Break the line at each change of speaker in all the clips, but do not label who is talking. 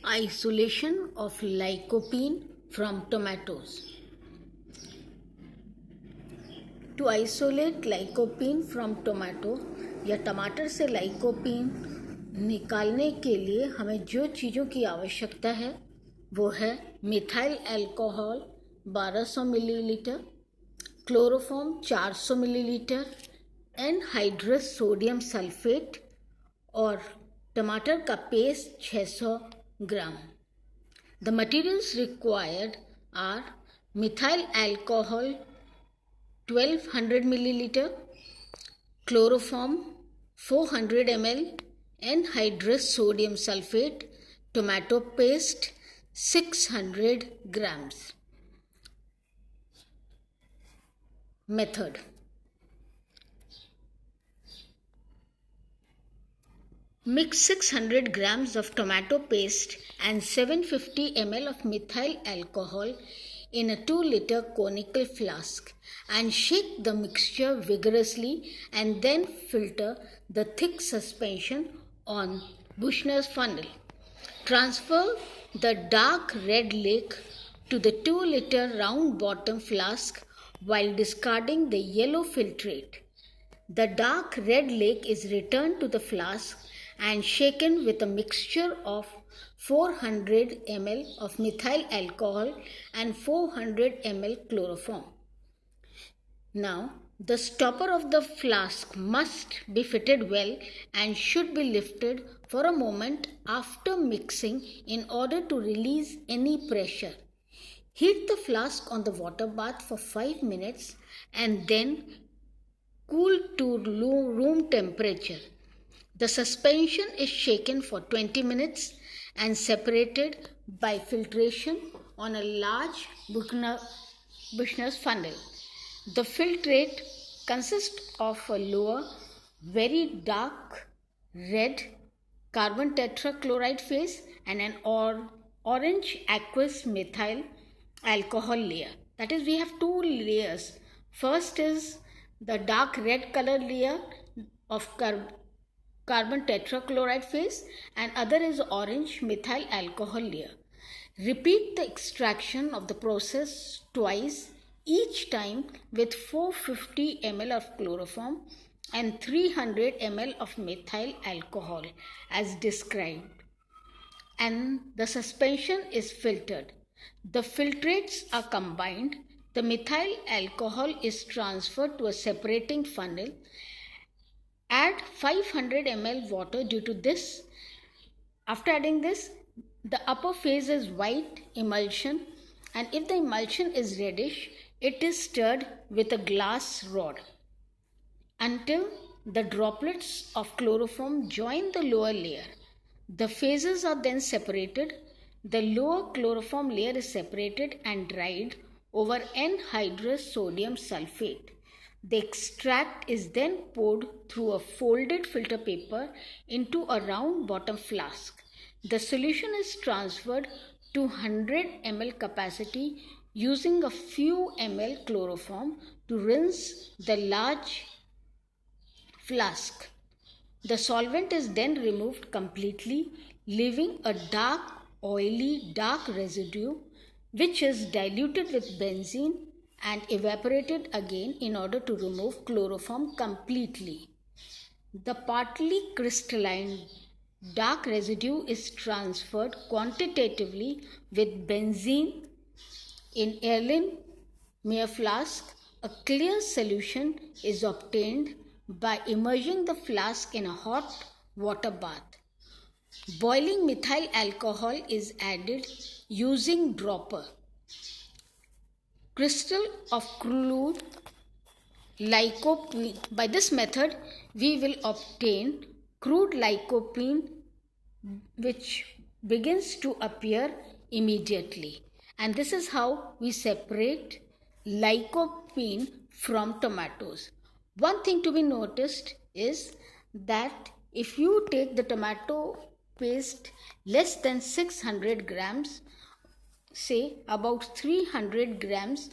Isolation of lycopene from tomatoes. To isolate lycopene from tomato या टमाटर से lycopene निकालने के लिए हमें जो चीज़ों की आवश्यकता है वो है methyl alcohol 1200 millilitre, chloroform 400 millilitre, anhydrous sodium sulphate और टमाटर का paste 600 gram. The materials required are methyl alcohol 1200 milliliter, chloroform 400 ml, anhydrous sodium sulfate, tomato paste 600 grams. Method. Mix 600 grams of tomato paste and 750 ml of methyl alcohol in a 2-liter conical flask and shake the mixture vigorously and then filter the thick suspension on Buchner's funnel. Transfer the dark red lake to the 2-liter round bottom flask while discarding the yellow filtrate. The dark red lake is returned to the flask and shaken with a mixture of 400 ml of methyl alcohol and 400 ml chloroform. Now, the stopper of the flask must be fitted well and should be lifted for a moment after mixing in order to release any pressure. Heat the flask on the water bath for 5 minutes and then cool to room temperature. The suspension is shaken for 20 minutes and separated by filtration on a large Buchner's funnel. The filtrate consists of a lower, very dark red carbon tetrachloride phase and an orange aqueous methyl alcohol layer. That is, we have two layers. First is the dark red color layer of carbon tetrachloride phase and other is orange methyl alcohol layer. Repeat the extraction of the process twice, each time with 450 ml of chloroform and 300 ml of methyl alcohol as described, and the suspension is filtered. The filtrates are combined. The methyl alcohol is transferred to a separating funnel. Add 500 ml water due to this. After adding this, the upper phase is white emulsion, and if the emulsion is reddish, it is stirred with a glass rod until the droplets of chloroform join the lower layer. The phases are then separated. The lower chloroform layer is separated and dried over anhydrous sodium sulfate. The extract is then poured through a folded filter paper into a round bottom flask. The solution is transferred to 100 ml capacity using a few ml chloroform to rinse the large flask. The solvent is then removed completely, leaving a dark, oily, dark residue which is diluted with benzene and evaporated again in order to remove chloroform completely. The partly crystalline dark residue is transferred quantitatively with benzene in Erlenmeyer flask. A clear solution is obtained by immersing the flask in a hot water bath. Boiling methyl alcohol is added using dropper. Crystal of crude lycopene. By this method, we will obtain crude lycopene which begins to appear immediately. And this is how we separate lycopene from tomatoes. One thing to be noticed is that if you take the tomato paste less than 600 grams, say about 300 grams,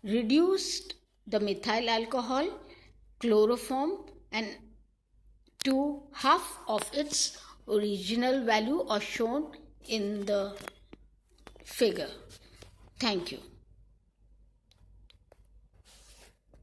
reduced the methyl alcohol, chloroform and to half of its original value or shown in the figure. Thank you.